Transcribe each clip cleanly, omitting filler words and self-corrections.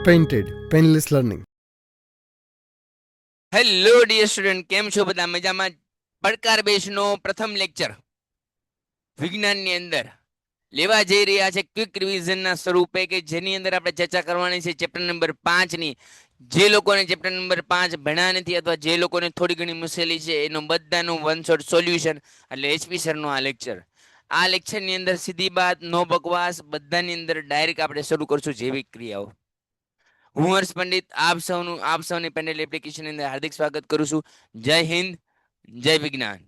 Painted, Painless Learning. Hello dear student, કેમ છો બધા? મજામાં? પડકાર બેચનો પ્રથમ લેક્ચર વિજ્ઞાનની અંદર લેવા જઈ રહ્યા છે ક્વિક રિવિઝનના સ્વરૂપે, કે જેની અંદર આપણે ચર્ચા કરવાની છે ચેપ્ટર નંબર 5 ની. જે લોકોને ચેપ્ટર નંબર 5 ભણ્યા નથી અથવા જે લોકોને થોડી ઘણી મુશ્કેલી છે, એનું બધાનું વન શોટ સોલ્યુશન એટલે એચપી સરનો આ લેક્ચર. આ લેક્ચરની અંદર સીધી વાત, નો બકવાસ, બધાની અંદર ડાયરેક્ટ આપણે શરૂ કરશું જૈવિક ક્રિયાઓ. હું હર્ષ પંડિત આપ સૌની પેનલ એપ્લિકેશન અંદર હાર્દિક સ્વાગત કરું છું. જય હિન્દ, જય વિજ્ઞાન.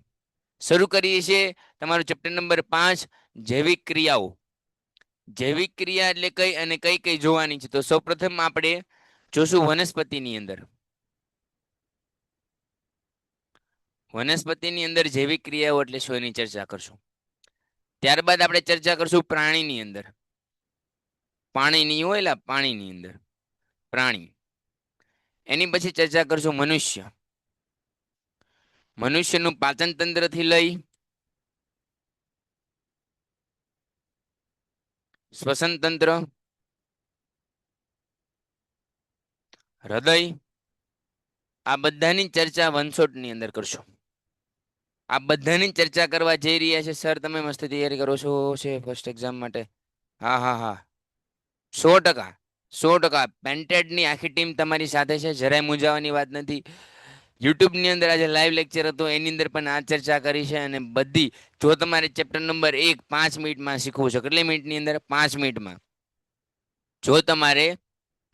શરૂ કરીએ છીએ તમારું ચેપ્ટર નંબર 5, જૈવિક ક્રિયાઓ. જૈવિક ક્રિયા એટલે કઈ અને કઈ કઈ જોવાની છે? તો સૌપ્રથમ આપણે જોશું વનસ્પતિની અંદર. વનસ્પતિની અંદર જૈવિક ક્રિયાઓ એટલે શું એની ચર્ચા કરશું. ત્યારબાદ આપણે ચર્ચા કરશું પ્રાણીની અંદર. પાણીની હોય એટલે પાણીની અંદર પ્રાણી. એની પછી ચર્ચા કરશું મનુષ્ય. મનુષ્યનું પાચન તંત્રથી લઈ શ્વસન તંત્ર, હૃદય, આ બધાની ચર્ચા વનશોટની અંદર કરશું. આ બધાની ચર્ચા કરવા જઈ રહ્યા છે. સર, તમે મસ્ત તૈયારી કરો છો છે ફર્સ્ટ એક્ઝામ માટે? હા હા હા, 100%. 100%. પેન્ટેડની આખી ટીમ તમારી સાથે છે, જરાય મૂંઝાવાની વાત નથી. યુટ્યુબની અંદર આજે લાઈવ લેક્ચર હતો, એની અંદર પણ આ ચર્ચા કરી છે. અને બધી, જો તમારે ચેપ્ટર નંબર 1 5 મિનિટમાં શીખવું છે, કેટલી મિનિટની અંદર? 5 મિનિટમાં. જો તમારે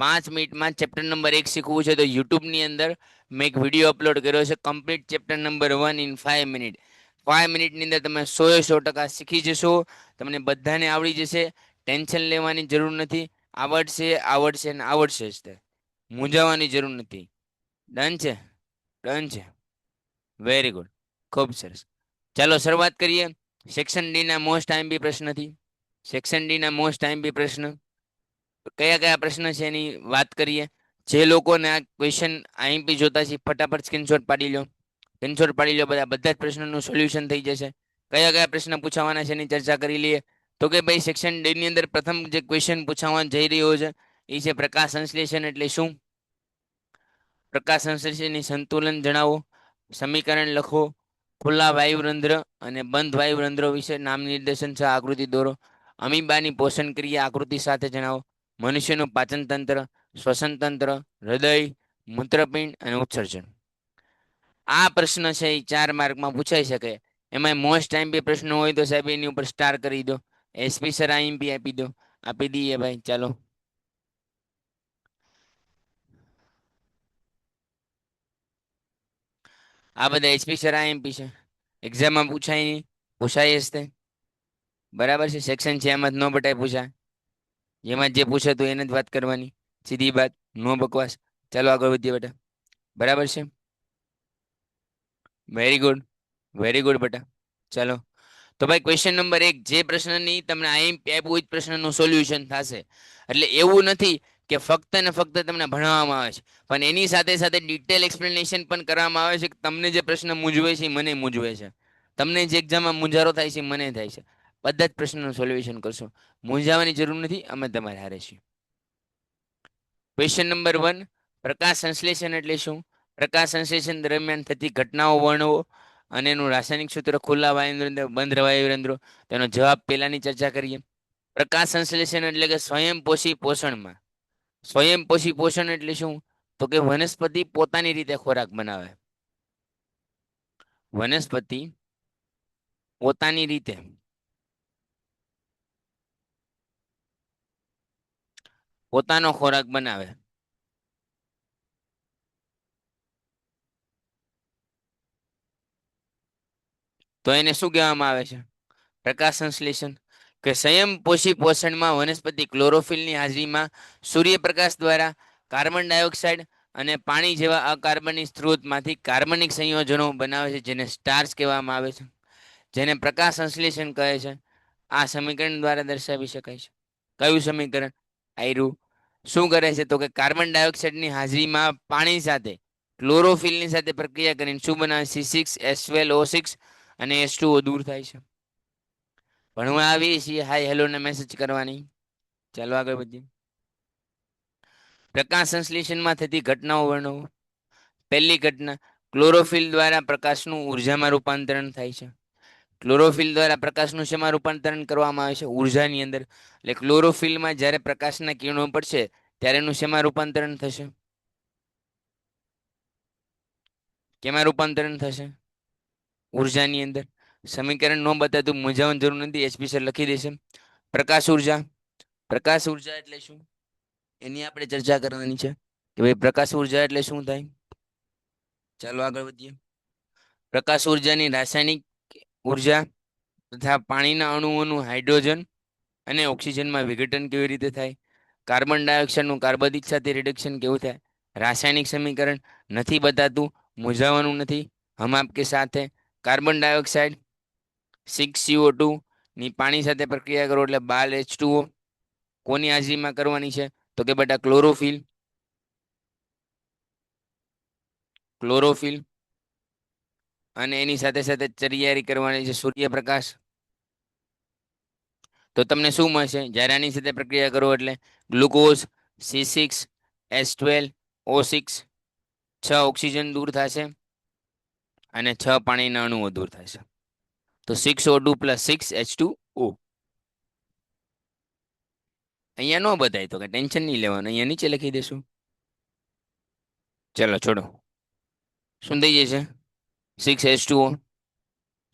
5 મિનિટમાં ચેપ્ટર નંબર 1 શીખવું છે તો યુટ્યુબની અંદર મેં એક વિડીયો અપલોડ કર્યો છે, complete chapter number 1 in 5 minute. 5 મિનિટની અંદર તમે 100% શીખી જશો. તમને બધાને આવડી જશે. ટેન્શન લેવાની જરૂર નથી. આવડશે, આવડશે ને આવડશે જ તે. મૂંઝાવાની જરૂર નથી. ડન છે? ડન છે. વેરી ગુડ, ખૂબ સરસ. ચાલો શરૂઆત કરીએ સેક્શન ડી ના મોસ્ટ આઈએમપી પ્રશ્નથી. સેક્શન ડી ના મોસ્ટ આઈએમપી પ્રશ્ન કયા કયા પ્રશ્ન છે એની વાત કરીએ. જે લોકોને આ ક્વેશ્ચન આઈએમપી જોતા છે ફટાફટ સ્ક્રીનશોટ પાડી લો. સ્ક્રીનશોટ પાડી લો. બધા જ પ્રશ્નોનું સોલ્યુશન થઈ જશે. કયા કયા પ્રશ્ન પૂછાવાના છે એની ચર્ચા કરી લઈએ. તો કે ભાઈ, સેક્શન ડી ની અંદર પ્રથમ જે ક્વેશ્ચન પૂછાવા જઈ રહ્યો છે એ છે પ્રકાશ સંશ્લેષણ એટલે શું? પ્રકાશ સંશ્લેષણની સંતુલન જણાવો. સમીકરણ લખો. ખુલ્લા વાયુરંધ્ર અને બંધ વાયુરંધ્રો વિશે નામ નિર્દેશન છે, આકૃતિ દોરો. અમીબાની પોષણ ક્રિયા આકૃતિ સાથે જણાવો. મનુષ્યનું પાચન તંત્ર, શ્વસન તંત્ર, હૃદય, મૂત્રપિંડ અને ઉત્સર્જન. આ પ્રશ્ન છે એ 4 માર્કમાં પૂછાઈ શકે. એમાં મોસ્ટ આઈએમપી પ્રશ્ન હોય તો સાહેબ એની ઉપર સ્ટાર કરી દો. એસપી સર આઈએમપી આપી દો. આપી દઈએ ભાઈ, ચાલો. આ બધા એચપી સર આઈએમપી છે. એક્ઝામમાં પૂછાય નહીં, પૂછાય જ તે. બરાબર છે. સેક્શન છે એમાં જ ન બટાય પૂછાય. જેમાં જે પૂછે તો એને જ વાત કરવાની. સીધી વાત, નો બકવાસ. ચાલો આગળ વધીએ બેટા. બરાબર છે? વેરી ગુડ, વેરી ગુડ બેટા. ચાલો. તો ભાઈ, ક્વેશ્ચન નંબર 1, જે પ્રશ્નની તમને આઈએમપી આપ્યું એ જ પ્રશ્નનું સોલ્યુશન થશે. એટલે એવું નથી કે ફક્ત ને ફક્ત તમને ભણાવવામાં આવે છે, પણ એની સાથે સાથે ડિટેલ એક્સપ્લેનેશન પણ કરવામાં આવે છે. કે તમને જે પ્રશ્ન મૂંઝવે છે એ મને મૂંઝવે છે, તમને જે એક્ઝામમાં મૂંઝારો થાય છે મને થાય છે. બધા જ પ્રશ્નનું સોલ્યુશન કરશો. મૂંઝાવાની જરૂર નથી, અમે તમારે હારે છીએ. ક્વેશ્ચન નંબર 1, પ્રકાશ સંશ્લેષણ એટલે શું? પ્રકાશ સંશ્લેષણ દરમિયાન થતી ઘટનાઓ વર્ણવો અને એનું રાસાયણિક સૂત્ર. ખુલ્લા વાયુરંધ્ર, બંધ વાયુરંધ્રો. તેનો જવાબ પહેલાની ચર્ચા કરીએ. પ્રકાશ સંશ્લેષણ એટલે કે સ્વયંપોષી પોષણમાં. સ્વયંપોષી પોષણ એટલે શું? તો કે વનસ્પતિ પોતાની રીતે ખોરાક બનાવે. વનસ્પતિ પોતાની રીતે પોતાનો ખોરાક બનાવે. તો એને શું કહેવામાં આવે છે? પ્રકાશ સંશ્લેષણ. કે સ્વયંપોષી પોષણમાં વનસ્પતિ ક્લોરોફિલની હાજરીમાં સૂર્યપ્રકાશ દ્વારા કાર્બન ડાયોક્સાઇડ અને પાણી જેવા અકાર્બનિક સ્ત્રોતમાંથી કાર્બનિક સંયોજનો બનાવે છે, જેને સ્ટાર્ચ કહેવામાં આવે છે, જેને પ્રકાશ સંશ્લેષણ કહે છે. આ સમીકરણ દ્વારા દર્શાવી શકાય છે. કયું સમીકરણ? આયરું. શું કરે છે? તો કે કાર્બન ડાયોક્સાઇડની હાજરીમાં પાણી સાથે ક્લોરોફિલની સાથે પ્રક્રિયા કરીને શું બનાવે? C6H12O6 અને H2O દૂર થાય છે. ભણવા આવીએ છીએ, હાય હેલો ને મેસેજ કરવાની. ચાલો આગળ વધીએ. પ્રકાશ સંશ્લેષણમાં થતી ઘટનાઓ વર્ણવો. પહેલી ઘટના, ક્લોરોફિલ દ્વારા પ્રકાશનું ઉર્જામાં રૂપાંતરણ થાય છે. ક્લોરોફિલ દ્વારા પ્રકાશનું શેમાં રૂપાંતરણ કરવામાં આવે છે? ઉર્જાની અંદર. એટલે ક્લોરોફિલમાં જ્યારે પ્રકાશના કિરણો પડશે ત્યારે એનું શેમાં રૂપાંતરણ થશે? કેમાં રૂપાંતરણ થશે? ઉર્જાની અંદર. સમીકરણ ન બતાતું મૂંઝાવવાની જરૂર નથી, એચપી સર લખી દેશે. પ્રકાશ ઉર્જા. પ્રકાશ ઉર્જા એટલે શું? એની આપણે ચર્ચા કરવાની છે કે ભાઈ પ્રકાશ ઉર્જા એટલે શું થાય. ચાલો આગળ વધીએ. પ્રકાશ ઉર્જાની રાસાયણિક ઉર્જા તથા પાણીના અણુઓનું હાઇડ્રોજન અને ઓક્સિજનમાં વિઘટન કેવી રીતે થાય. કાર્બન ડાયોક્સાઇડનું કાર્બોદિત સાથે રિડક્શન કેવું થાય. રાસાયણિક સમીકરણ નથી બતાતું, મૂંઝાવાનું નથી. હમ આપકે સાથ હે. કાર્બન ડાયોક્સાઇડ 6CO2 ની પાણી સાથે પ્રક્રિયા કરો એટલે 12H2O. કોની હાજરીમાં કરવાની છે? તો કે બેટા ક્લોરોફિલ. ક્લોરોફિલ અને એની સાથે સાથે તૈયારી કરવાની છે સૂર્યપ્રકાશ. તો તમને શું મળશે જ્યારે આની સાથે પ્રક્રિયા કરો એટલે? ગ્લુકોઝ C6H12O6, 6 ઓક્સિજન દૂર થશે અને 6 પાણીના અણુઓ દૂર થશે. તો 6O2 + 6H2O. અહીંયા ન બતાય તો કે ટેન્શન નહીં લેવાનું, અહીંયા નીચે લખી દેશું. ચલો છોડો. શું થઈ જશે? 6H2O.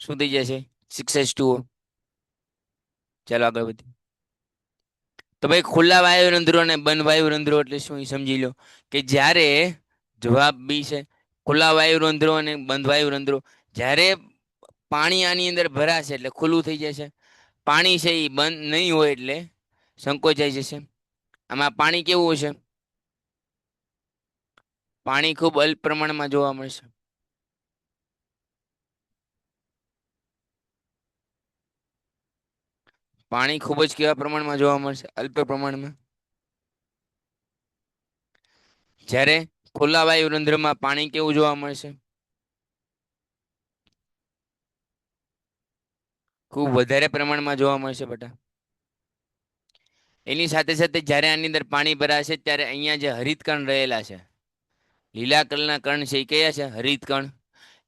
શું થઈ જશે? 6H2O. ચાલો આગળ વધીએ. તો ભાઈ ખુલ્લા વાયુ રંધ્રો અને બંધ વાયુ રંધ્રો એટલે શું એ સમજી લો. કે જ્યારે જવાબ બી છે ખુલ્લા વાયુ રંધ્રો અને બંધ વાયુ રંધ્રો. જ્યારે પાણી આની અંદર ભરાશે એટલે ખુલ્લું થઈ જશે. પાણી છે એ બંધ નહીં હોય એટલે સંકોચાઈ જશે. આમાં પાણી કેવું હશે? પાણી ખૂબ અલ્પ પ્રમાણમાં જોવા મળશે. પાણી ખૂબ જ કેવા પ્રમાણમાં જોવા મળશે? અલ્પ પ્રમાણમાં. જ્યારે ખુલ્લા વાયુ રંધ્રમાં પાણી કેવું જોવા મળશે? ખૂબ વધારે પ્રમાણમાં જોવા મળશે બેટા. એની સાથે સાથે જ્યારે આની અંદર પાણી ભરાશે ત્યારે અહીંયા જે હરિતકણ રહેલા છે, લીલા કલરના કણ છે એ કયા છે? હરિતકણ.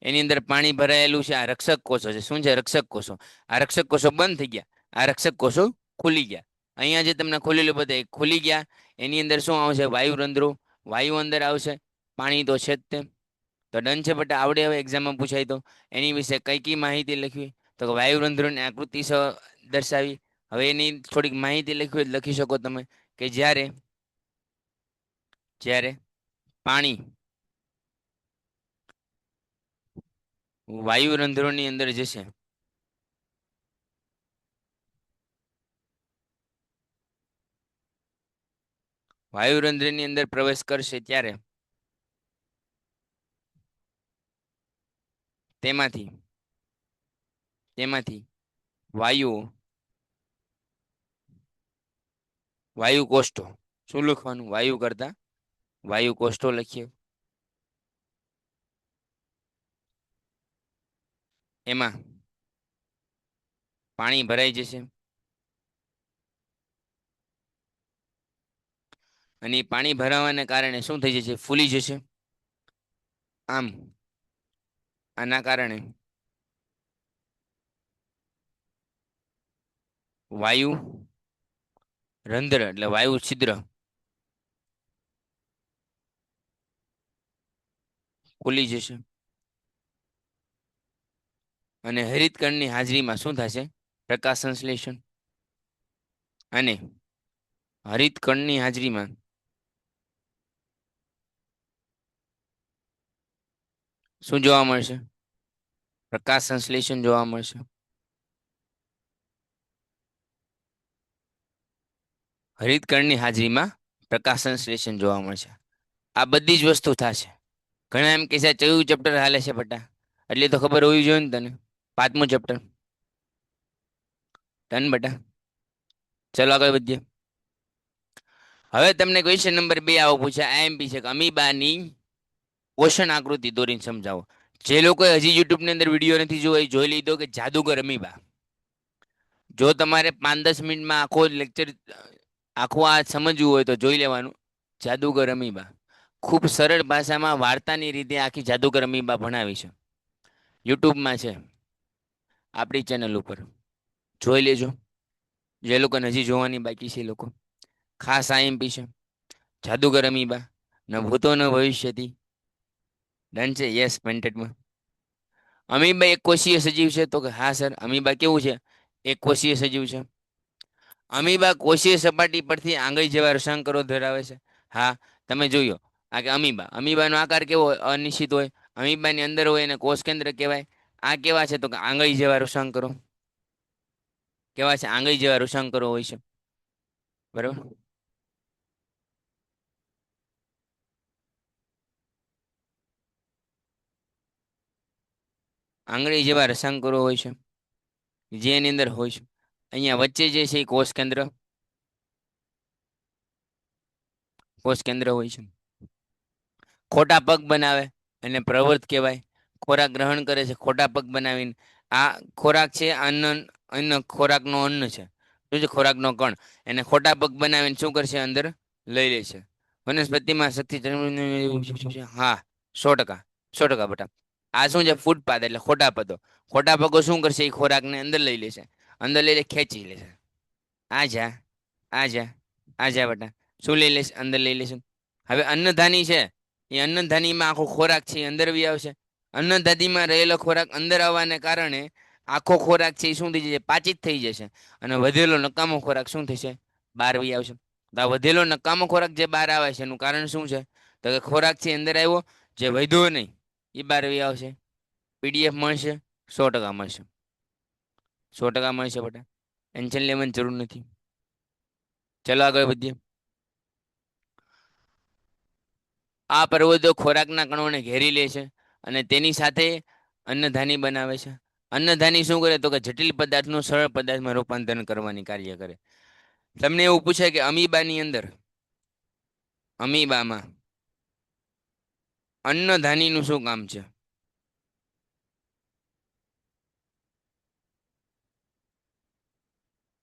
એની અંદર પાણી ભરાયેલું છે. આ રક્ષક કોષો છે. શું છે? રક્ષક કોષો. આ રક્ષક કોષો બંધ થઈ ગયા, આ રક્ષક કોષો ખુલી ગયા. અહીંયા જે તમને ખુલેલું બધા ખુલી ગયા. એની અંદર શું આવશે? વાયુ રંધ્રો. વાયુ અંદર આવશે, પાણી તો છે જ તે. તો ડન છે બેટા. આવડે હવે એક્ઝામમાં પૂછાય તો. એની વિશે કઈ કઈ માહિતી લખવી? તો વાયુ રંધ્રોની આકૃતિ દર્શાવી. હવે એની થોડીક માહિતી લખવી લખી શકો તમે કે જ્યારે જ્યારે પાણી વાયુ રંધ્રોની અંદર જશે, વાયુ રંધ્રની અંદર પ્રવેશ કરશે ત્યારે તેમાંથી વાયુ વાયુ કોષ્ઠો. શું લખવાનું? વાયુ કરતા વાયુ કોષ્ઠો લખીએ. એમાં પાણી ભરાઈ જશે અને પાણી ભરાવાને કારણે શું થઈ જશે? ફૂલી જશે. આમ આના કારણે વાયુ રંધ્ર એટલે વાયુ છિદ્ર ખુલી જશે અને હરિતકણની હાજરીમાં શું થશે? પ્રકાશ સંશ્લેષણ. અને હરિતકણની હાજરીમાં શું જોવા મળશે? પ્રકાશ સંશ્લેષણ જોવા મળશે. હરિતકણની હાજરીમાં પ્રકાશ સંશ્લેષણ જોવા મળશે. આ બધી જ વસ્તુ થશે. ઘણા એમ કે છે 14 ચેપ્ટર હાલે છે બેટા, એટલે તો ખબર હોવી જોઈએ ને તને. 5મું ચેપ્ટર. ડન બેટા. ચલો આગળ વધીએ. હવે તમને ક્વેશ્ચન નંબર 2 આવો પૂછ્યા. આઈએમપી છે કે અમીબાની પોષણ આકૃતિ દોરીને સમજાવો. જે લોકોએ હજી યુટ્યુબની અંદર વિડીયો નથી જોયો એ જોઈ લીધો કે જાદુગર અમીબા. જો તમારે 5-10 મિનિટમાં આખો લેક્ચર આખું આ સમજવું હોય તો જોઈ લેવાનું. જાદુગર અમીબા. ખૂબ સરળ ભાષામાં વાર્તાની રીતે આખી જાદુગર અમીબા ભણાવી છે. યુટ્યુબમાં છે, આપણી ચેનલ ઉપર જોઈ લેજો. જે લોકોને હજી જોવાની બાકી છે એ લોકો. ખાસ આઈએમપી છે, જાદુગર અમીબા ન ભૂતો ન ભવિષ્યથી. ડન છે? યસ પેન્ટેડમાં. અમીબા એક કોષીય સજીવ છે? તો કે હા સર. અમીબા કેવું છે? એક કોષીય સજીવ છે. અમીબા કોષીય સપાટી પરથી આંગળી જેવા રસાંકરો ધરાવે છે? હા. તમે જોયો આ કે અમીબાનો આકાર કેવો હોય? અનિશ્ચિત હોય. અમીબાની અંદર હોય એને કોષ કેન્દ્ર કહેવાય. આ કેવા છે? તો કે આંગળી જેવા રસાંકરો. કેવા છે? આંગળી જેવા રસાંકરો હોય છે. બરાબર. આંગળી જેવા રસાંકરો હોય છે, જે એની અંદર હોય છે. અહીંયા વચ્ચે જે છે એ કોષ કેન્દ્ર હોય છે. ખોટા પગ બનાવે અને પ્રવૃત્ત કહેવાય. ખોરાક ગ્રહણ કરે છે ખોટા પગ બનાવીને. આ ખોરાક છે, અન્ન ખોરાકનો અન્ન છે. શું છે? ખોરાકનો કણ. એને ખોટા પગ બનાવીને શું કરશે? અંદર લઈ લે છે. વનસ્પતિમાં શક્તિ. હા, 100%. 100% બેટા. આ શું છે? ફૂટપાથ એટલે ખોટા પદો. ખોટા પગો શું કરશે? એ ખોરાકને અંદર લઈ લેશે. અંદર લઈ લે, ખેંચી લેશે. આ જા, આ જા, આ જા બેટા. શું લઈ લેશે? અંદર લઈ લેશે. હવે અન્નધાની છે, એ અન્નધાનીમાં આખો ખોરાક છે એ અંદર બી આવશે. અન્નધાનીમાં રહેલો ખોરાક અંદર આવવાને કારણે આખો ખોરાક છે એ શું થઈ જશે? પાચિત થઈ જશે. અને વધેલો નકામો ખોરાક શું થશે? બહાર બી આવશે. તો આ વધેલો નકામો ખોરાક જે બહાર આવે છે એનું કારણ શું છે? તો કે ખોરાક છે અંદર આવ્યો, જે વધ્યો નહીં એ બહાર બી આવશે. પીડીએફ મળશે? 100% મળશે. 100% મળશે બેટા. ટેન્શન લેવાની જરૂર નથી. ચલો આગળ વધીએ. આ પર્વતો ખોરાકના કણોને ઘેરી લે છે અને તેની સાથે અન્નધાની બનાવે છે. અન્નધાની શું કરે? તો કે જટિલ પદાર્થનું સરળ પદાર્થમાં રૂપાંતરણ કરવાની કાર્ય કરે. તમને એવું પૂછે કે અમીબાની અંદર, અમીબામાં અન્નધાનીનું શું કામ છે?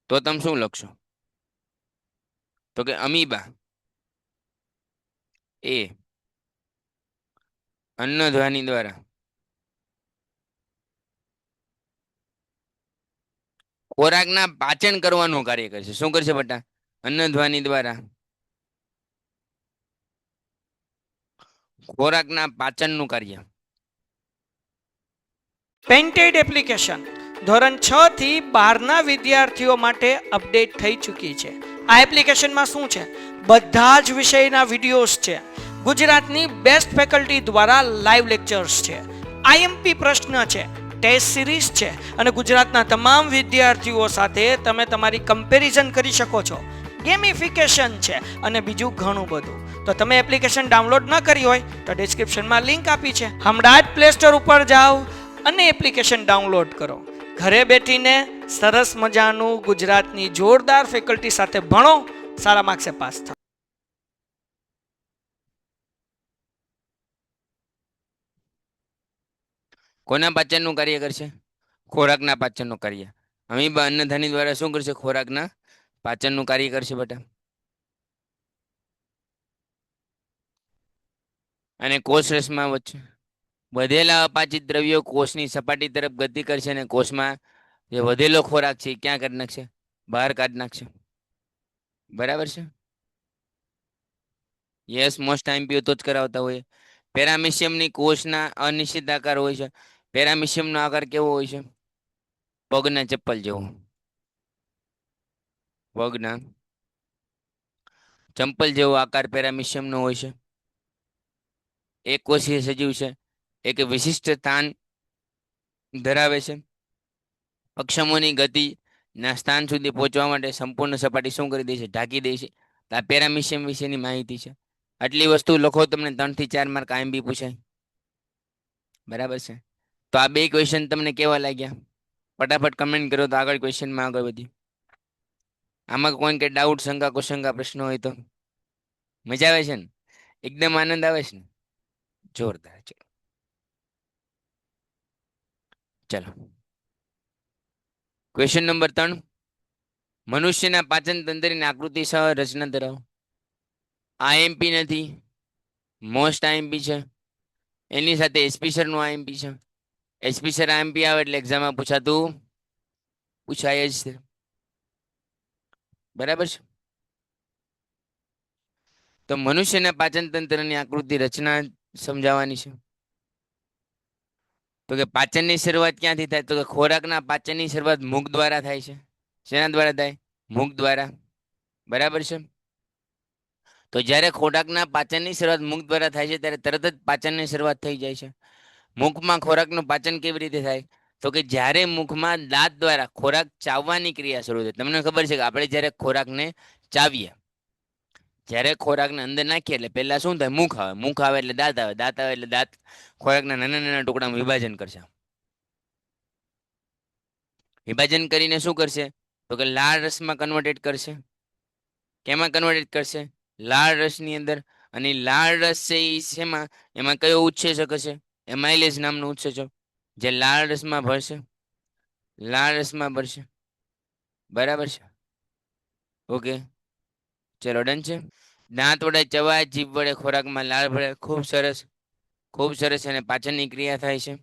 તો તમે શું લખશો? તો કે અમીબા એ અન્નધ્વાની દ્વારા ખોરાકના પાચન કરવાનું કાર્ય કરશે. શું કરશે બેટા? અન્નધ્વાની દ્વારા ખોરાકના પાચનનું કાર્ય. પેન્ટેડ એપ્લિકેશન ધોરણ 6 થી 12ના વિદ્યાર્થીઓ માટે અપડેટ થઈ ચૂકી છે. આ એપ્લિકેશનમાં શું છે? બધા જ વિષયના વિડીયોઝ છે. ગુજરાતની બેસ્ટ ફેકલ્ટી દ્વારા લાઈવ લેક્ચર્સ છે. આઈએમપી પ્રશ્ન છે, ટેસ્ટ સિરીઝ છે અને ગુજરાતના તમામ વિદ્યાર્થીઓ સાથે તમે તમારી કમ્પેરિઝન કરી શકો છો. ગેમિફિકેશન છે અને બીજું ઘણું બધું. તો તમે એપ્લિકેશન ડાઉનલોડ ન કરી હોય તો ડિસ્ક્રિપ્શનમાં લિંક આપી છે. હમણાં જ પ્લે સ્ટોર ઉપર જાઓ અને એપ્લિકેશન ડાઉનલોડ કરો. ઘરે બેઠીને સરસ મજાનું ગુજરાતની જોરદાર ફેકલ્ટી સાથે ભણો, સારા માર્ક્સે પાસ થાઓ. કોના પાચનનું કાર્ય કરશે? ખોરાકના પાચનનું કાર્ય. અમીબા અન્નધાની દ્વારા શું કરશે? ખોરાકના પાચનનું કાર્ય કરશે બેટા. અને કોષરસમાં વચ્ચે વધેલા અપાચિત દ્રવ્યો કોષની સપાટી તરફ ગતિ કરશે અને કોષમાં જે વધેલો ખોરાક છે એ ક્યાં કાઢી નાખશે? બહાર કાઢી નાખશે. બરાબર છે? યસ, મોસ્ટ આઈએમપી તો જ કરાવતા હોય. પેરામિશિયમની કોષના અનિશ્ચિત આકાર હોય છે. પેરામિશિયમનો આકાર કેવો હોય છે? પગના ચપ્પલ જેવો. પગના ચંપલ જેવો આકાર પેરામિશિયમનો હોય છે. એક કોષીય સજીવ છે, એક વિશિષ્ટ સ્થાન ધરાવે છે. અક્ષમોની ગતિના સ્થાન સુધી પહોંચવા માટે સંપૂર્ણ સપાટી શું કરી દે છે? ઢાંકી દે છે. આ પેરામિશિયમ વિશેની માહિતી છે. આટલી વસ્તુ લખો, તમને 3 થી 4 માર્ક આઈએમપી પૂછાય. બરાબર છે? તો આ બે ક્વેશ્ચન તમને કેવા લાગ્યા? ફટાફટ કમેન્ટ કરો તો આગળ ક્વેશ્ચનમાં આગળ વધી. આમાં કોઈ કે ડાઉટ, શંકા, કુશંકા, પ્રશ્ન હોય તો? મજા આવે છે ને? એકદમ આનંદ આવે છે ને? જોરદાર. ચલો, ક્વેશ્ચન નંબર 3. મનુષ્યના પાચન તંત્રની આકૃતિ સહ રચના ધરાવો. આઈએમપી નથી, મોસ્ટ આઈએમપી છે. એની સાથે એસપી સરનું આઈએમપી છે. એસપી સર આઈએમપી આવે એટલે એક્ઝામમાં પૂછાય જ છે. બરાબર છે. તો મનુષ્યના પાચન તંત્રની આકૃતિ રચના સમજાવવાની છે. તો કે પાચનની શરૂઆત ક્યાંથી થાય? તો કે ખોરાકના પાચનની શરૂઆત મુખ દ્વારા થાય છે. શેના દ્વારા થાય? મુખ દ્વારા. બરાબર છે. તો જ્યારે ખોરાકના પાચનની શરૂઆત મુખ દ્વારા થાય છે ત્યારે તરત જ પાચનની શરૂઆત થઈ જાય છે. મુખમાં ખોરાકનું પાચન કેવી રીતે થાય? તો કે જ્યારે મુખમાં દાંત દ્વારા ખોરાક ચાવવાની ક્રિયા શરૂ થાય. તમને ખબર છે કે આપણે જ્યારે ખોરાકને ચાવીએ, જ્યારે ખોરાકને અંદર નાખીએ એટલે પહેલા શું થાય? મુખ આવે. મુખ આવે એટલે દાંત આવે. દાંત આવે એટલે દાંત ખોરાકના નાના નાના ટુકડામાં વિભાજન કરશે. વિભાજન કરીને શું કરશે? તો કે લાળ રસમાં કન્વર્ટેડ કરશે. કેમાં કન્વર્ટેડ કરશે? લાળ રસની અંદર. અને લાળ રસ છે એ શેમાં? એમાં કયો ઉત્સેચક હશે? એમાઇલેઝ નામનો ઉત્સેચક જે લાળ રસમાં ભળશે. લાળ રસમાં ભળશે. બરાબર છે. ઓકે, ચલો ડન છે. દાંત વડે ચવાય, જીભ વડે ખોરાકમાં લાળ ભળે. ખૂબ સરસ, ખૂબ સરસ. અને પાચનની ક્રિયા થાય છે.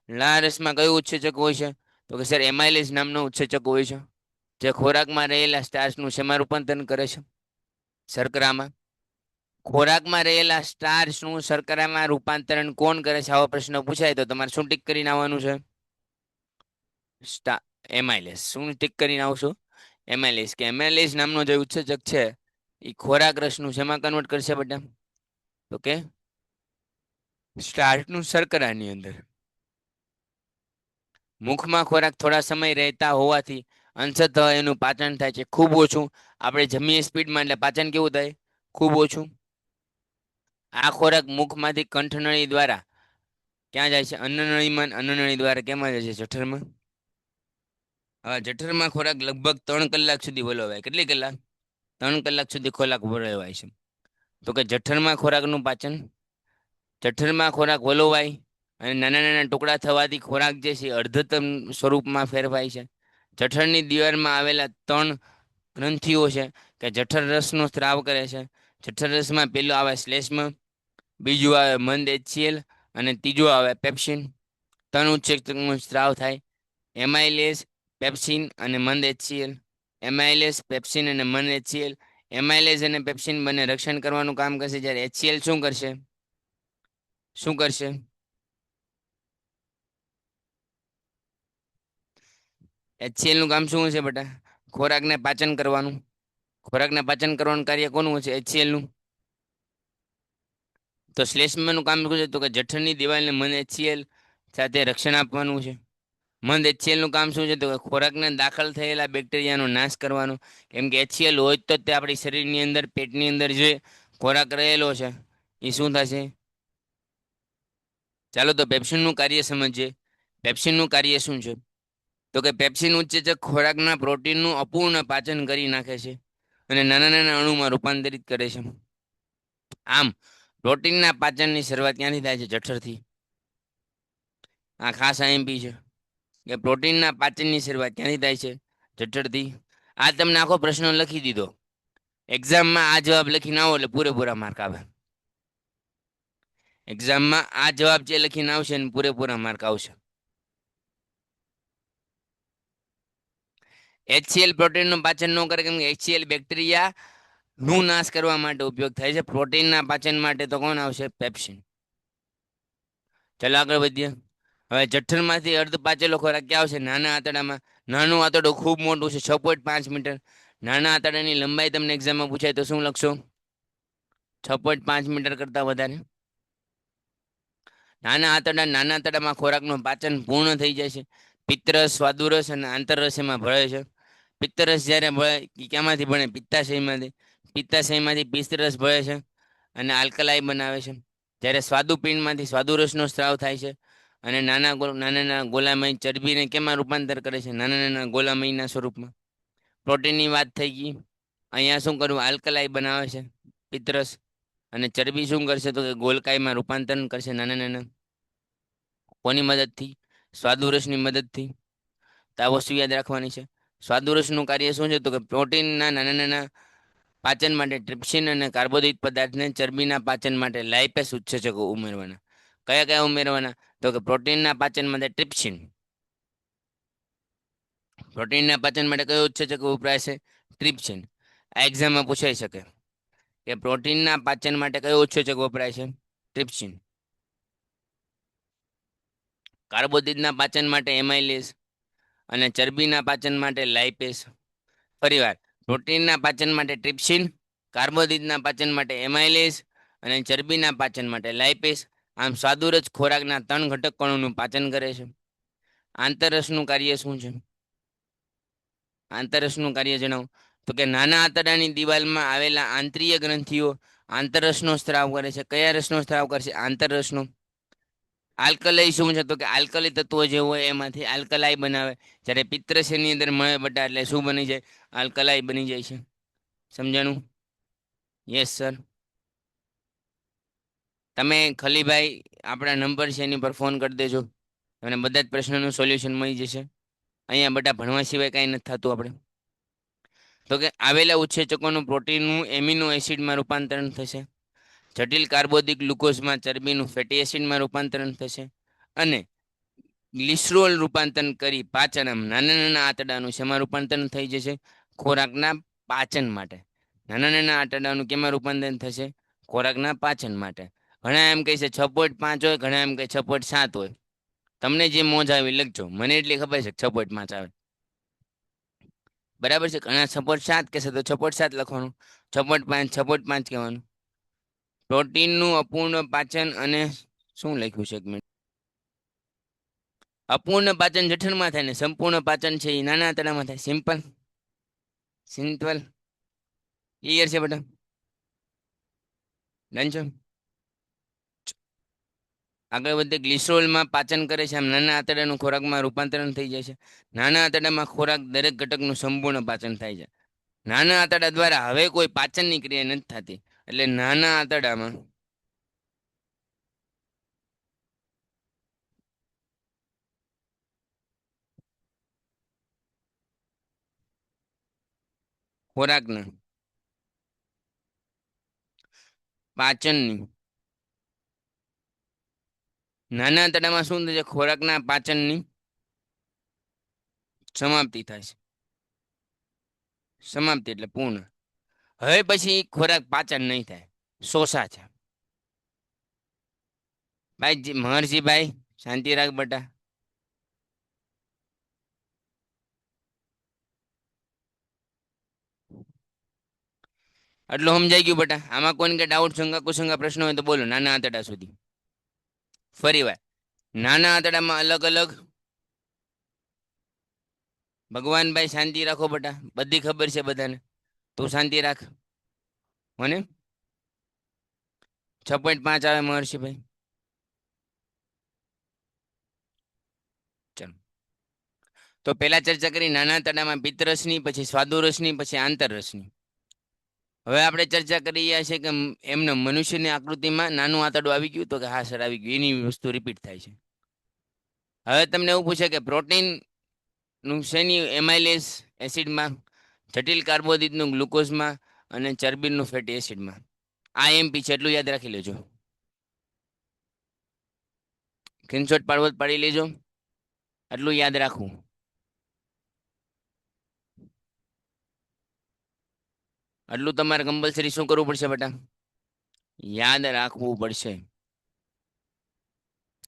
લાળ રસમાં કયું ઉત્સેચક હોય છે? તો કે સર એમાઇલેઝ નામનો ઉત્સેચક હોય છે જે ખોરાકમાં રહેલા સ્ટાર્ચનું શેમાં રૂપાંતરણ કરે છે? શર્કરામાં. ખોરાકમાં રહેલા સ્ટાર્ચનું શર્કરામાં રૂપાંતરણ કોણ કરે છે? આવો પ્રશ્ન પૂછાય તો તમારે શું ટીક કરીને આવવાનું છે? એમાઇલેઝ. શું ટીક કરીને આવશો? એમાઇલેઝ. કે એમાઇલેઝ નામનો જે ઉત્સેચક છે એ ખોરાક રસનું શેમાં કન્વર્ટ કરશે બેટા? તો કે સ્ટાર્ચનું શર્કરાની અંદર. મુખમાં ખોરાક થોડા સમય રહેતા હોવાથી અંશતઃ એનું પાચન થાય છે ખૂબ ઓછું. આપણે જમીએ સ્પીડમાં એટલે પાચન કેવું થાય? ખૂબ ઓછું. આ ખોરાક મુખમાંથી કંઠનળી દ્વારા ક્યાં જાય છે? અન્નનળીમાં. અન્નનળી દ્વારા કેમાં જાય છે? જઠરમાં. હવે જઠરમાં ખોરાક લગભગ 3 કલાક સુધી વલોવાય. કેટલી કલાક? 3 કલાક સુધી ખોરાક વલોવાય છે. તો કે જઠરમાં ખોરાકનું પાચન. જઠરમાં ખોરાક વલોવાય અને નાના નાના ટુકડા થવાથી ખોરાક જે છે અર્ધતમ સ્વરૂપમાં ફેરવાય છે. જઠરની દિવાલમાં આવેલા 3 ગ્રંથિઓ છે કે જઠર રસનો સ્ત્રાવ કરે છે. જઠર રસમાં પેલું આવે શ્લેષ્મ, બીજું આવે મંદ HCl અને ત્રીજું આવે પેપ્સિન. 3 ઉત્સેચકનો સ્ત્રાવ થાય. એમાઇલેઝ, પેપ્સિન અને મંદ HCl. એમાઇલેઝ, પેપ્સિન અને મંદ HCl. એમાઇલેઝ અને પેપ્સિન બંને રક્ષણ કરવાનું કામ કરશે જ્યારે HCl શું કરશે? શું કરશે? HCl નું કામ શું છે બેટા? ખોરાકને પાચન કરવાનું. ખોરાકને પાચન કરવાનું કાર્ય કોનું છે? HCl નું. તો શ્લેષ્મનું કામ શું છે? તો કે જઠરની દિવાલને મંદ HCl સાથે રક્ષણ આપવાનું છે. મંદ HCl નું કામ શું છે? તો કે ખોરાકને દાખલ થયેલા બેક્ટેરિયાનો નાશ કરવાનો. કેમ કે HCl હોય તો તે આપણી શરીરની અંદર, પેટની અંદર જે ખોરાક રહેલો છે એ શું થશે? ચાલો તો પેપ્સિનનું કાર્ય સમજીએ. પેપ્સિનનું કાર્ય શું છે? તો કે પેપ્સિન ઉત્સેચક ખોરાકના પ્રોટીનનું અપૂર્ણ પાચન કરી નાખે છે અને નાના નાના અણુમાં રૂપાંતરિત કરે છે. આમ પ્રોટીનના પાચનની શરૂઆત ક્યાંથી થાય છે? જઠરથી. આ ખાસ આઈએમપી છે કે પ્રોટીનના પાચનની શરૂઆત ક્યાંથી થાય છે? જઠરથી. આ તમને આખો પ્રશ્ન લખી દીધો. એક્ઝામમાં આ જવાબ લખીને આવો એટલે પૂરેપૂરા માર્ક આવે. એક્ઝામમાં આ જવાબ જે લખીને આવશે ને પૂરેપૂરા માર્ક આવશે. HCl પ્રોટીનનું પાચન ન કરે કેમ કે HCl બેક્ટેરિયા નું નાશ કરવા માટે ઉપયોગ થાય છે. પ્રોટીનના પાચન માટે તો કોણ આવશે? પેપ્સિન. ચાલો આગળ વધીએ. હવે જઠરમાંથી અર્ધ પાચેલો ખોરાક ક્યાં આવશે? નાના આંતરડામાં. નાનું આંતરડું ખૂબ મોટું છે, 6.5 મીટર. નાના આંતરડાની લંબાઈ તમને એક્ઝામમાં પૂછાય તો શું લખશો? 6.5 મીટર કરતા વધારે. નાના આંતરડામાં ખોરાકનું પાચન પૂર્ણ થઈ જાય છે. પિત્તરસ, સ્વાદુરસ અને આંતરરસ એમાં ભળે છે. પિત્તરસ જ્યારે ભળે એ ક્યાંમાંથી ભળે? પિત્તાશયમાંથી. પિત્તાશયમાંથી પિત્તરસ ભળે છે અને આલ્કલાઈ બનાવે છે. જ્યારે સ્વાદુપિંડમાંથી સ્વાદુરસનો સ્ત્રાવ થાય છે અને નાના ગોલામય ચરબીને કેમાં રૂપાંતર કરે છે? નાના નાના ગોલામયના સ્વરૂપમાં. પ્રોટીનની વાત થઈ ગઈ. અહીંયા શું કરવું? આલ્કલાઈ બનાવે છે પિત્તરસ. અને ચરબી શું કરશે? તો કે ગોલકાઈમાં રૂપાંતરણ કરશે નાના નાના. કોની મદદથી? સ્વાદુરસની મદદથી. તો આ વસ્તુ યાદ રાખવાની છે. સ્વાદુરસનું કાર્ય શું છે? તો કે પ્રોટીનના નાના નાના પાચન માટે ટ્રિપ્સિન અને કાર્બોદિત પદાર્થને ચરબીના પાચન માટે લાઇપેસ ઉત્સેચકો ઉમેરવાના. કયા કયા ઉમેરવાના? તો કે પ્રોટીનના પાચન માટે ટ્રિપ્સિન. પ્રોટીનના પાચન માટે કયો ઉત્સેચક વપરાય છે? ટ્રિપ્સિન. આ એક્ઝામમાં પૂછાઈ શકે કે પ્રોટીનના પાચન માટે કયો ઉત્સેચક વપરાય છે? ટ્રિપ્સિન. કાર્બોદિતના પાચન માટે એમાઇલેસ અને ચરબીના પાચન માટે લાઇપેસ. ફરીવાર, પ્રોટીનના પાચન માટે ટ્રિપ્સિન, કાર્બોદિતના પાચન માટે એમાઇલેસ અને ચરબીના પાચન માટે લાઇપેસ. આમ સ્વાદુરજ ખોરાકના 3 ઘટક કણોનું પાચન કરે છે. આંતરરસનું કાર્ય શું છે? આંતરરસનું કાર્ય જણાવો. તો કે નાના આંતરડાની દિવાલમાં આવેલા આંતરીય ગ્રંથિઓ આંતરરસનો સ્ત્રાવ કરે છે. કયા રસનો સ્ત્રાવ કરશે? આંતરરસનો. આલ્કલાઈ શું છે? તો કે આલ્કલી તત્વો જે હોય એમાંથી આલ્કલાઈ બનાવે. જ્યારે પિત્તરસની અંદર મળે બટા એટલે શું બની જાય? આલ્કલાઈ બની જાય છે. સમજાણું? Yes sir. તમે ખલીભાઈ આપણા નંબર છે એની પર ફોન કરી દેજો. તમને બધા જ પ્રશ્નોનું સોલ્યુશન મળી જશે. અહીંયા બધા ભણવા સિવાય કાંઈ નથી થતું આપણે. તો કે આવેલા ઉત્સેચકોનું પ્રોટીનનું એમિનો એસિડમાં રૂપાંતરણ થશે. જટિલ કાર્બોદિક ગ્લુકોઝમાં ચરબીનું ફેટી એસિડમાં રૂપાંતરણ થશે અને ગ્લિસરોલ રૂપાંતરણ કરી પાચન નાના નાના આંતરડાનું શેમાં રૂપાંતરણ થઈ જશે? ખોરાકના પાચન માટે. નાના નાના આંતરડાનું કેમાં રૂપાંતરણ થશે? ખોરાકના પાચન માટે. ઘણા એમ કહે છે 6.5 હોય, ઘણા એમ કહે 6.7 હોય. તમને જે મોજ આવી લખજો. મને એટલી ખબર છે 6.5 આવે. બરાબર છે. ઘણા 6.7 કહેશે તો 6.7 લખવાનું, 6.5 6.5 કહેવાનું. પ્રોટીનનું અપૂર્ણ પાચન અને શું લખ્યું છે એક મિનિટ. અપૂર્ણ પાચન જઠરમાં થાય ને સંપૂર્ણ પાચન છે એ નાના આંતરડામાં થાય. સિમ્પલ. ક્લિયર છે બેટા? ડન છે. આગળ વધે. ગ્લિસરોલમાં પાચન કરે છે. આમ નાના આંતરડાનું ખોરાકમાં રૂપાંતરણ થઈ જાય છે. નાના આંતરડામાં ખોરાક દરેક ઘટકનું સંપૂર્ણ પાચન થાય છે. નાના આંતરડા દ્વારા હવે કોઈ પાચનની ક્રિયા નથી થતી. એટલે નાના આંતરડામાં ખોરાકના પાચનની નાના આંતરડામાં શું થશે? ખોરાકના પાચનની સમાપ્તિ થાય છે. સમાપ્તિ એટલે પૂર્ણ. હવે પછી ખોરાક પાચન નહીં થાય, શોષા છે. ભાઈ મહર્ષિભાઈ શાંતિ રાખ બેટા. આટલું સમજાઈ ગયું બેટા? આમાં કોઈને કે ડાઉટ, શંકા કુશંકા પ્રશ્ન હોય તો બોલો. નાના આંતરડા સુધી ફરી વાર. નાના આંતરડામાં અલગ અલગ. ભગવાનભાઈ શાંતિ રાખો બેટા. બધી ખબર છે બધાને. તું શાંતિ રાખ. મને 6.5 આવે મહર્ષિભાઈ. ચાલો તો પહેલા ચર્ચા કરી નાના આંતરડામાં પિત્તરસની, પછી સ્વાદુરસની, પછી આંતરરસની. હવે આપણે ચર્ચા કરી રહ્યા છે કે એમને મનુષ્યની આકૃતિમાં નાનું આંતરડું આવી ગયું. તો કે હા સર આવી ગયું. એની વસ્તુ રિપીટ થાય છે. હવે તમને એવું પૂછે કે પ્રોટીનનું શેની એમાઇલેસ એસિડમાં, જટિલ કાર્બોદિતનું ગ્લુકોઝમાં અને ચરબીનું ફેટી એસિડમાં. આ એમપી છે એટલું યાદ રાખી લેજો. સ્ક્રીનશોટ પાડી લેજો. આટલું યાદ રાખવું. આટલું તમારે કમ્પલસરી શું કરવું પડશે બેટા? યાદ રાખવું પડશે.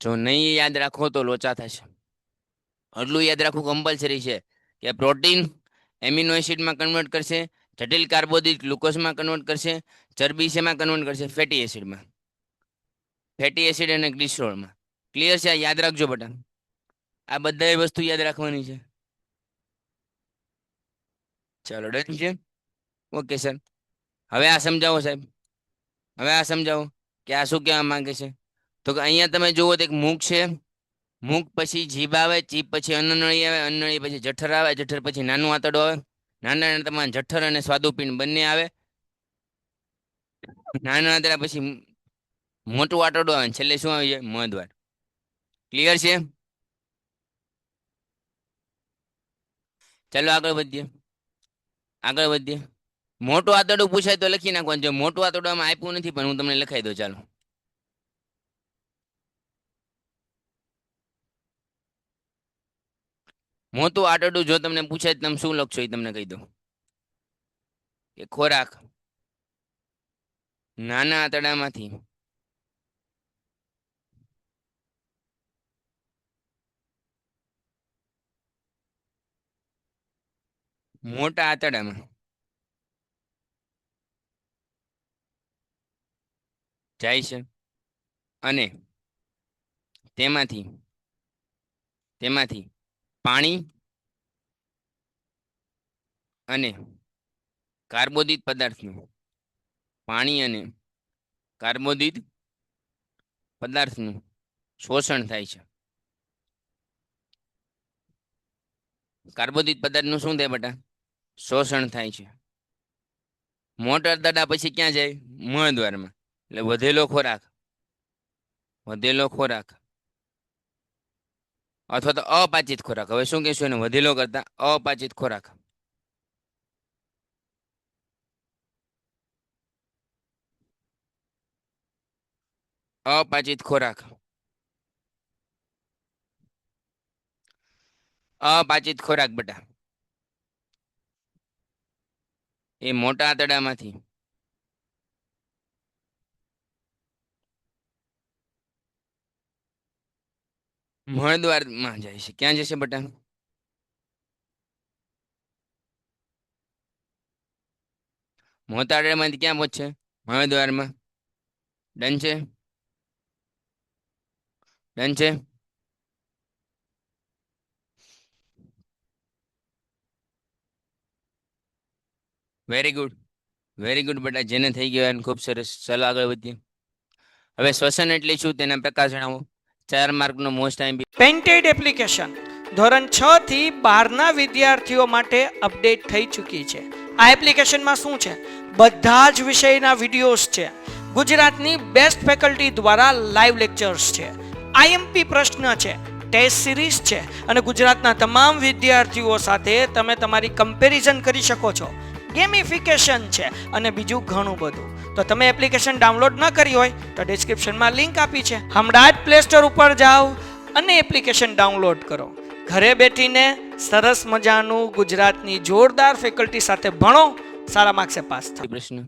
જો નહીં યાદ રાખો તો લોચા થશે. આટલું યાદ રાખવું કમ્પલસરી છે કે પ્રોટીન એમિનો એસિડમાં કન્વર્ટ કરશે, જટિલ કાર્બોદિત ગ્લુકોઝમાં કન્વર્ટ કરશે, ચરબી શેમાં કન્વર્ટ કરશે? ફેટી એસિડમાં. ફેટી એસિડ અને ગ્લિસરોલમાં. ક્લિયર છે? યાદ રાખજો બેટા. આ બધા વસ્તુ યાદ રાખવાની છે. ચાલો ડન છે. Okay sir. હવે આ સમજાવો સાહેબ. હવે આ સમજાવો કે આ શું કહેવા માંગે છે. તો કે અહીંયા તમે જુઓ તો એક મુખ છે. મુખ પછી જીભ આવે, જીભ પછી અન્નનળી આવે, અન્નનળી પછી જઠર આવે, જઠર પછી નાનું આંતરડું આવે, નાના આંતરડામાં જઠર અને સ્વાદુપિંડ બંને આવે, નાના આંતરડા પછી મોટું આંતરડું આવે, છેલ્લે શું આવી જાય? મધદ્વાર. ક્લિયર છે? ચાલો આગળ વધીએ. આગળ વધીએ. મોટું આંતરડું પૂછાય તો લખી નાખવાનું. જો મોટું આંતરડું આમાં આપ્યું નથી, પણ હું તમને લખાઈ દઉં. ચાલો, મોટું આંતરડું જો તમને પૂછાય તો તમે શું લખશો એ તમને કહી દઉં. કે ખોરાક નાના આંતરડામાંથી મોટા આંતરડામાં જાય છે અને તેમાંથી પાણી અને કાર્બોદિત પદાર્થનું શોષણ થાય છે. કાર્બોદિત પદાર્થનું શું થાય બેટા? શોષણ થાય છે. મોટા આંતરડા પછી ક્યાં જાય? મહદ્વારમાં. એટલે વધેલો ખોરાક અથવા તો અપાચિત ખોરાક. હવે શું કહેશું એને? વધેલો કરતા અપાચિત ખોરાક. અપાચિત ખોરાક બેટા એ મોટા આંતરડામાંથી મળદ્વારમાં જાય છે. ક્યાં જશે બેટા? મોટા આંતરડામાંથી ક્યાં પહોંચશે? મળદ્વારમાં. ડન છે? વેરી ગુડ બેટા. જેને થઈ ગયો એને ખૂબ સરસ. ચાલો આગળ વધીએ. હવે શ્વસન એટલે શું તેના પ્રકાર જણાવો. 4 માર્કનો મોસ્ટ આઈએમપી. પેન્ટેડ એપ્લિકેશન ધોરણ 6 થી 12ના વિદ્યાર્થીઓ માટે અપડેટ થઈ ચૂકી છે. આ એપ્લિકેશનમાં શું છે? બધા જ વિષયના વિડીયોઝ છે. ગુજરાતની બેસ્ટ ફેકલ્ટી દ્વારા લાઈવ લેક્ચર્સ છે. આઈએમપી પ્રશ્ન છે, ટેસ્ટ સિરીઝ છે અને ગુજરાતના તમામ વિદ્યાર્થીઓ સાથે તમે તમારી કમ્પેરિઝન કરી શકો છો. ગેમિફિકેશન છે અને બીજું ઘણું બધું. તો તમે એપ્લિકેશન ડાઉનલોડ ન કરી હોય તો ડિસ્ક્રિપ્શનમાં લિંક આપી છે. હમણાં જ પ્લે સ્ટોર ઉપર જાઓ અને એપ્લિકેશન ડાઉનલોડ કરો. ઘરે બેઠીને સરસ મજાનું ગુજરાતની જોરદાર ફેકલ્ટી સાથે ભણો, સારા માર્ક્સે પાસ થાઓ. પ્રશ્ન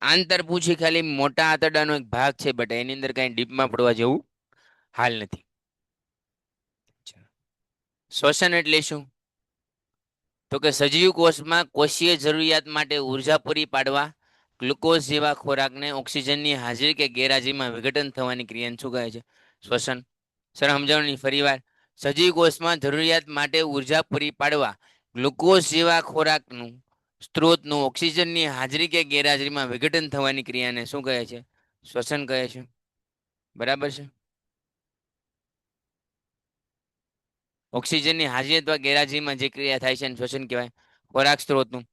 આંતર પૂછી ખાલી મોટા આંતરડાનો એક ભાગ છે બટ એની અંદર કઈ ડીપમાં પડવા જેવું હાલ નથી. શ્વસન એટલે શું? તો કે સજીવ કોષમાં કોષીય જરૂરિયાત માટે ઉર્જા પૂરી પાડવા ગ્લુકોઝ જેવા ખોરાકને ઓક્સિજનની હાજરી કે ગેરહાજરીમાં વિઘટન થવાની ક્રિયાને શું કહે છે? શ્વસન. સર સમજાવવાની ફરીવાર. સજીવ કોષમાં જરૂરિયાત માટે ઉર્જા પૂરી પાડવા ગ્લુકોઝ જેવા ખોરાકનું સ્ત્રોતનું ઓક્સિજનની હાજરી કે ગેરહાજરીમાં વિઘટન થવાની ક્રિયાને શું કહે છે? શ્વસન કહે છે. બરાબર છે? ઓક્સિજનની હાજરી અથવા ગેરહાજરીમાં જે ક્રિયા થાય છે એને શ્વસન કહેવાય. ખોરાક સ્ત્રોતનું.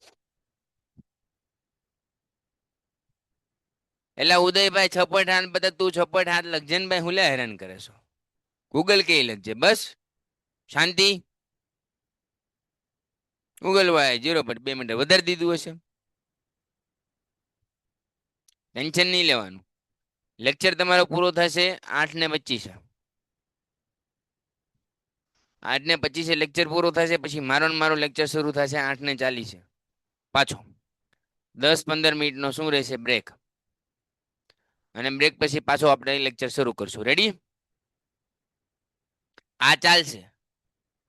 એટલે ઉદયભાઈ છપટ હાથ બધા તું છપટ હાથ લખજે ને ભાઈ, હું લે હેરાન કરે છો? ગૂગલ કે લખજે બસ. શાંતિ. ગૂગલ ભાઈ 0.2 મિનિટ વધારે દીધું હશે. ટેન્શન નહીં લેવાનું. લેક્ચર તમારો પૂરો થશે 8:25. 8:25 લેક્ચર પૂરો થશે. પછી મારો લેક્ચર શરૂ થશે 8:40 પાછો. 10-15 મિનિટનો શું રહેશે? બ્રેક. અને બ્રેક પછી પાછો આપણે લેક્ચર શરૂ કરશું. રેડી? આ ચાલશે.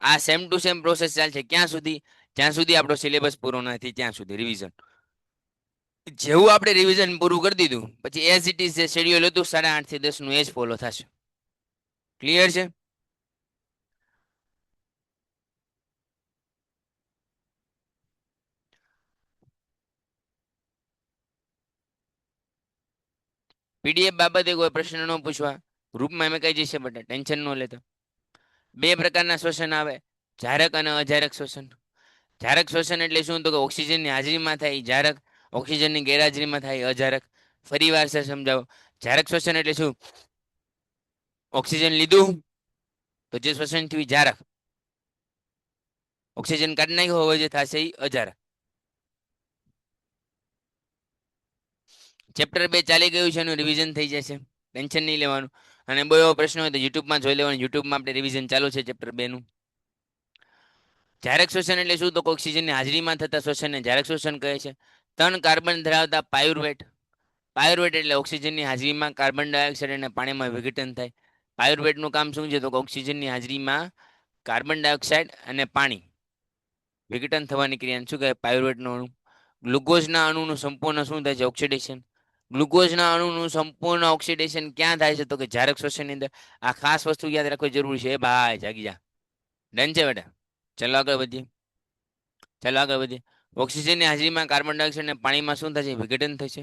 આ સેમ ટુ સેમ પ્રોસેસ ચાલશે. ક્યાં સુધી? જ્યાં સુધી આપણો સિલેબસ પૂરો નથી ત્યાં સુધી રિવિઝન. જેવું આપણે રિવિઝન પૂરું કરી દીધું પછી એઝ ઇટ ઇઝ જે શેડ્યુલ હતું 8:30 થી 10 નું એ જ ફોલો થશે. ક્લિયર છે? પીડીએફ બાબતે કોઈ પ્રશ્ન ન પૂછવા. ગ્રુપમાં એમ કહી જશે બેટા, ટેન્શન ન લેતા. 2 પ્રકારના શ્વસન આવે, જારક અને અજારક શ્વસન. જારક શ્વસન એટલે શું? તો કે ઓક્સિજનની હાજરીમાં થાય જારક. ઓક્સિજનની ગેરહાજરીમાં થાય અજારક. ફરીવાર સર સમજાવો. જારક શ્વસન એટલે શું? ઓક્સિજન લીધું તો જે શ્વસન થયું એ જારક. ઓક્સિજન કાઢી નાખ્યો હવે જે થશે એ અજારક. ચેપ્ટર 2 ચાલી ગયું છે, એનું રિવિઝન થઈ જશે, ટેન્શન નહીં લેવાનું. અને બહુ એવો પ્રશ્ન હોય તો યુટ્યુબમાં જોઈ લેવાનું. યુટ્યુબમાં આપણે રિવિઝન ચાલુ છે ચેપ્ટર 2 નું. જારક શ્વસન એટલે શું? તો ઓક્સિજનની હાજરીમાં થતા શ્વસનને જારક શ્વસન કહે છે. 3 કાર્બન ધરાવતા પાયુર્વેટ. પાયુર્વેટ એટલે ઓક્સિજનની હાજરીમાં કાર્બન ડાયોક્સાઇડ અને પાણીમાં વિઘટન થાય. પાયુર્વેટનું કામ શું છે? તો ઓક્સિજનની હાજરીમાં કાર્બન ડાયોક્સાઇડ અને પાણી વિઘટન થવાની ક્રિયાને શું કહેવાય? પાયુર્વેટનો અણુ. ગ્લુકોઝના અણુનું સંપૂર્ણ શું થાય છે? ઓક્સિડેશન. ગ્લુકોઝના અણુનું સંપૂર્ણ ઓક્સિડેશન ક્યાં થાય છે? તો કે જારક શ્વસનની અંદર. આ ખાસ વસ્તુ યાદ રાખવી જરૂરી છે. ભાઈ જાગી જા. ડન છે બેટા? ચાલો આગળ વધીએ. ઓક્સિજનની હાજરીમાં કાર્બન ડાયોક્સાઇડ અને પાણીમાં શું થશે? વિઘટન થશે.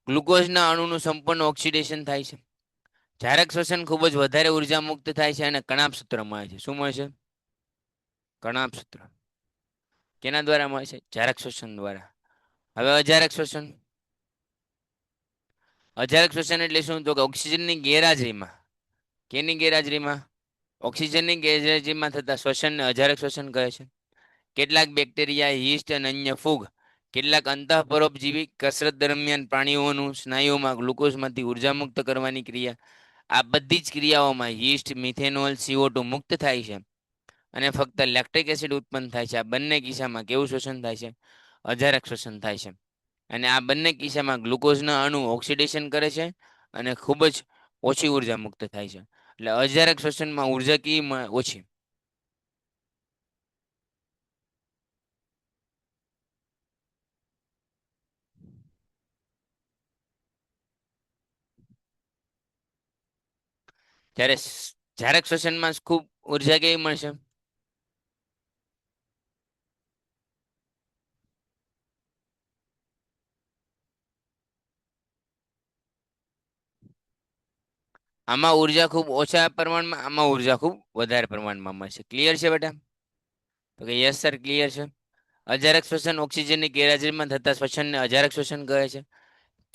ગ્લુકોઝના અણુનું સંપૂર્ણ ઓક્સિડેશન થાય છે. જારક શ્વસન ખૂબ જ વધારે ઉર્જા મુક્ત થાય છે અને કણાભ સૂત્ર મળે છે. શું મળે છે? કણાભ સૂત્ર. કેના દ્વારા મળે છે? જારક શ્વસન દ્વારા. હવે અજારક શ્વસન. અજારક શ્વસન એટલે શું? તો કે ઓક્સિજનની ગેરહાજરીમાં. કેની ગેરહાજરીમાં? ઓક્સિજનની ગેરહાજરીમાં થતા શ્વસનને અજારક શ્વસન કહે છે. કેટલાક બેક્ટેરિયા, યીસ્ટ અને અન્ય ફૂગ, કેટલાક અંતઃપરોપજીવી કસરત દરમિયાન પ્રાણીઓનું સ્નાયુઓમાં ગ્લુકોઝમાંથી ઉર્જા મુક્ત કરવાની ક્રિયા. આ બધી જ ક્રિયાઓમાં યીસ્ટ, મિથેનોલ, CO2 મુક્ત થાય છે અને ફક્ત લેક્ટિક એસિડ ઉત્પન્ન થાય છે. આ બંને કિસ્સામાં કેવું શ્વસન થાય છે? અજારક શ્વસન થાય છે. અને આ બંને કિસ્સામાં ગ્લુકોઝના અણુ ઓક્સિડેશન કરે છે અને ખૂબ જ ઓછી ઉર્જા મુક્ત થાય છે. એટલે અજારક શ્વસનમાં ઉર્જા કેવી ઓછી. જ્યારે જારક શ્વસનમાં ખૂબ ઉર્જા કેવી મળશે? આમાં ઉર્જા ખૂબ ઓછા પ્રમાણમાં, આમાં ઉર્જા ખૂબ વધારે પ્રમાણમાં મળશે. ક્લિયર છે બેટા? તો કે યસ સર, ક્લિયર છે. અજારક શ્વસન ઓક્સિજનની ગેરહાજરીમાં થતા શ્વસનને અજારક શ્વસન કહે છે.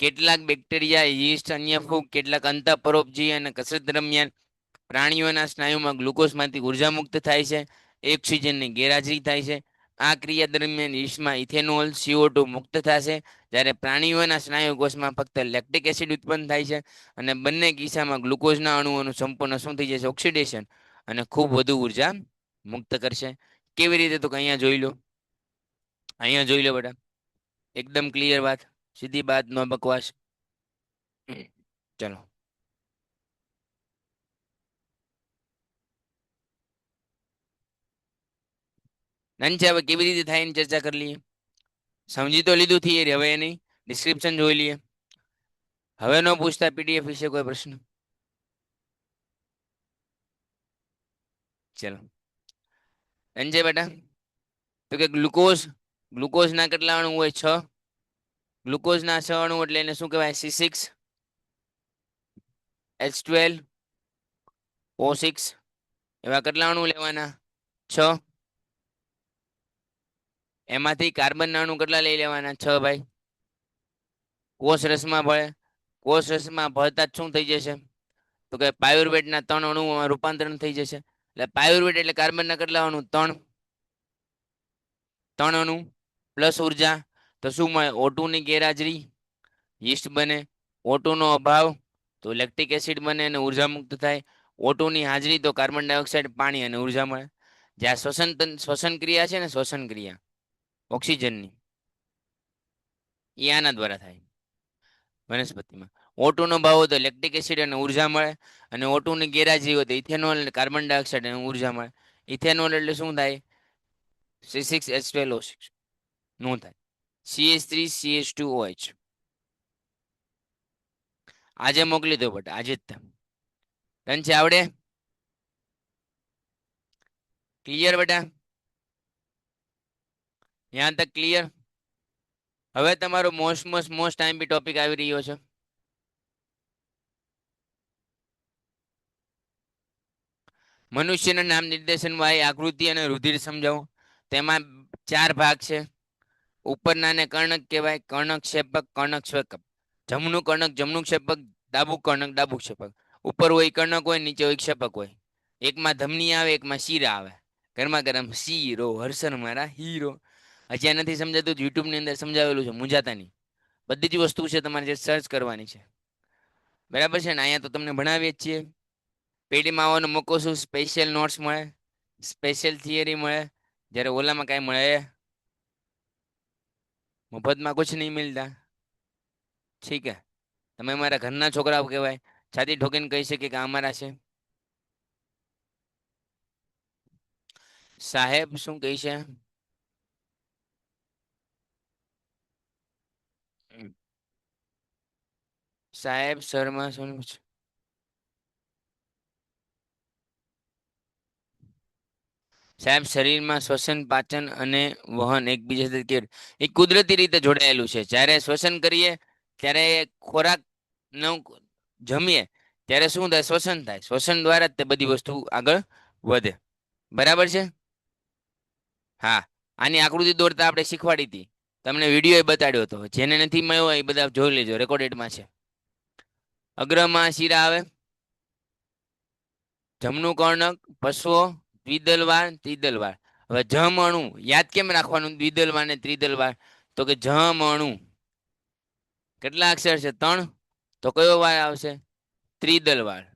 કેટલાક બેક્ટેરિયા, યીસ્ટ, અન્ય ફૂગ, કેટલાક અંતઃપરોપજીવી અને કસરત દરમિયાન પ્રાણીઓના સ્નાયુમાં ગ્લુકોઝમાંથી ઉર્જા મુક્ત થાય છે. ઓક્સિજનની ગેરહાજરી થાય છે. આ ક્રિયા દરમિયાન યીસ્ટમાં ઇથેનોલ, CO2 મુક્ત થશે, જ્યારે પ્રાણીઓના સ્નાયુ કોષમાં ફક્ત લેક્ટિક એસિડ ઉત્પન્ન થાય છે અને બંને કિસ્સામાં ગ્લુકોઝના અણુઓનું સંપૂર્ણ શું થઈ જશે? ઓક્સિડેશન અને ખૂબ વધુ ઉર્જા મુક્ત કરશે. કેવી રીતે? તો કે અહીંયા જોઈ લો. અહીંયા જોઈ લો બેટા, એકદમ ક્લિયર વાત, સીધી બાત, નો બકવાસ. ચલો ડન છે. હવે કેવી રીતે થાય એની ચર્ચા કરી લઈએ. સમજી તો લીધું થિયરી, હવે એની ડિસ્ક્રિપ્શન જોઈ લઈએ. હવે નો પૂછતા પીડીએફ વિશે કોઈ પ્રશ્ન? ચલો ડન છે બેટા? તો કે ગ્લુકોઝના કેટલા અણુ હોય? 6. ગ્લુકોઝના 6 અણુ એટલે એને શું કહેવાય? C6H12O6. એવા કેટલા અણુ લેવાના? 6. એમાંથી કાર્બનના અણુ કેટલા લઈ લેવાના? 6 ભાઈ. કોષ રસમાં ભળે. કોષ રસમાં ભળતા જ શું થઈ જશે? તો કે પાયુર્વેટના 3 અણુઓમાં રૂપાંતરણ થઈ જશે. એટલે પાયુર્વેટ એટલે કાર્બનના કેટલા અણુ? 3. 3 અણુ પ્લસ ઉર્જા તો શું મળે? O2 ની ગેરહાજરી, યીસ્ટ બને. O2 નો અભાવ તો લેક્ટિક એસિડ બને અને ઉર્જા મુક્ત થાય. O2 ની હાજરી તો કાર્બન ડાયોક્સાઇડ, પાણી અને ઉર્જા મળે. જ્યાં શ્વસન ક્રિયા છે ને, શ્વસન ક્રિયા ઓક્સિજનની, એ આના દ્વારા થાય વનસ્પતિમાં. O2 નો ભાવ હોય તો લેક્ટિક એસિડ અને ઉર્જા મળે, અને O2 ની ગેરહાજરી હોય તો ઇથેનોલ અને કાર્બન ડાયોક્સાઇડ અને ઉર્જા મળે. ઇથેનોલ એટલે શું થાય? C6H12O6 નો થાય, CH3CH2OH. આજે મોકલી દો બટ આજે જ. ડન છે? આવડે? ક્લિયર બેટા? યહાં તક ક્લિયર? હવે તમારો મોસ્ટ ટાઈમ બી ટોપિક આવી રહ્યો છે. મનુષ્યના નામ નિર્દેશન વાય આકૃતિ અને રુધિર સમજાવો. તેમાં 4 ભાગ છે. ઉપરનાને કર્ણક કહેવાય. કર્ણક ક્ષેપક, કર્ણક ક્ષેપક. જમણું કર્ણક, જમણું ક્ષેપક, ડાબું કર્ણક, ડાબું ક્ષેપક. ઉપર હોય કર્ણક હોય, નીચે હોય ક્ષેપક હોય. એકમાં ધમની આવે, એકમાં શીરા આવે. ગરમા ગરમ શીરો, હર્ષન મારા હીરો. હજી આ નથી સમજાતું, યુટ્યુબ ની અંદર સમજાવેલું છે, મૂંઝાતા નહીં. બધી જ વસ્તુ છે તમારે જે સર્ચ કરવાની છે. બરાબર છે ને? અહીંયા તો તમને ભણાવીએ જ છીએ. પેઢીમાં આવવાનો મોકો શું? સ્પેશિયલ નોટ્સ મળે, સ્પેશિયલ થિયરી મળે. જ્યારે ઓલામાં કાંઈ મળે મફતમાં કુછ નહીં મિલતા. ઠીક હે? તમે મારા ઘરના છોકરાઓ કહેવાય, છાતી ઠોકીને કહી શકે કે અમારા છે. સાહેબ શું કહે છે? સાહેબ શર્મા શું છે? સાહેબ, શરીરમાં શ્વસન, પાચન અને વહન એકબીજા સાથે એ કુદરતી રીતે જોડાયેલું છે. જ્યારે શ્વસન કરીએ ત્યારે ખોરાક નું જમીએ ત્યારે શું થાય? શ્વસન થાય. શ્વસન દ્વારા જ તે બધી વસ્તુ આગળ વધે. બરાબર છે? હા. આની આકૃતિ દોરતા આપણે શીખવાડી હતી. તમને વિડીયો બતાડ્યો હતો. જેને નથી મળ્યો એ બધા જોઈ લેજો, રેકોર્ડેડમાં છે. અગ્રમાં શિરા આવે, જમણું કર્ણક, પશ્વો, દ્વિદલવાળ, ત્રિદલવાળ. હવે જમ અણુ યાદ કેમ રાખવાનું? દ્વિદલવાળ ને ત્રિદલવાળ. તો કે જમ અણુ કેટલા અક્ષર છે? 3. તો કયો વાળ આવશે? ત્રિદલવાળ.